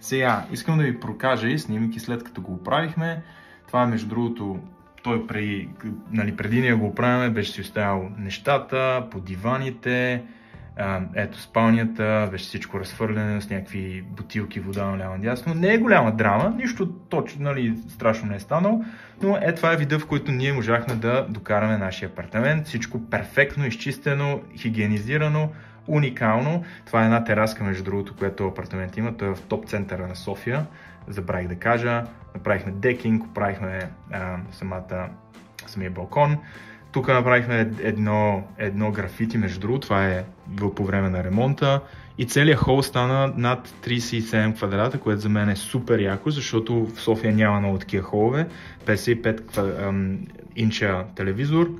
Сега, искам да ви прокажа и снимки след като го оправихме. Това между другото, той преди ние го оправяме, беше си оставил нещата по диваните, ето спалнята, беше всичко разхвърлено с някакви бутилки вода наляво надясно. Не е голяма драма, нищо точно, страшно не е станало, но това е вида, в който ние можахме да докараме нашия апартамент. Всичко перфектно, изчистено, хигиенизирано, уникално. Това е една тераска, между другото, която апартамент има. Той е в топ центъра на София. Забравих да кажа. Направихме декинг, оправихме самия балкон. Тук направихме едно графити, между другото. Това е било по време на ремонта. И целият хол стана над 37 квадрата, което за мен е супер яко, защото в София няма много такива холове. 55 инча телевизор.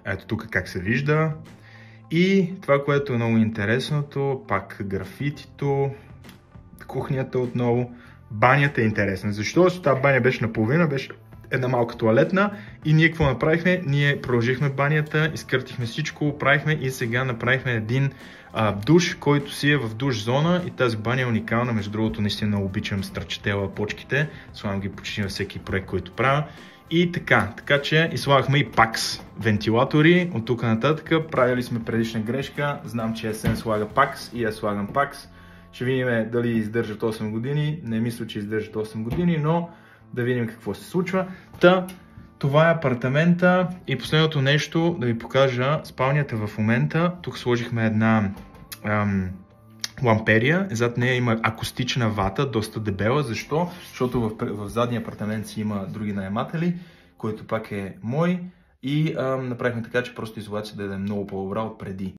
Ето тук как се вижда. И това, което е много интересното, пак графитито, кухнята отново, банята е интересна. Защото тази баня беше наполовина, беше една малка тоалетна и ние какво направихме? Ние продължихме банята, изкъртихме всичко, оправихме и сега направихме един душ, който си е в душ зона и тази баня е уникална. Между другото, наистина обичам страчетела почките, слагам ги почти на всеки проект, който правя. И така че слагахме и пакс вентилатори от тук нататък. Правили сме предишна грешка, знам, че Есен слага пакс и аз слагам пакс. Ще видим дали издържат 8 години, не мисля, че издържат 8 години, но да видим какво се случва. Това е апартамента и последното нещо да ви покажа спалнята в момента. Тук сложихме една ламперия, зад нея има акустична вата, доста дебела. Защо? Защото в задния апартамент си има други наематели, който пак е мой и направихме така, че просто изолация да е много по-добра от преди.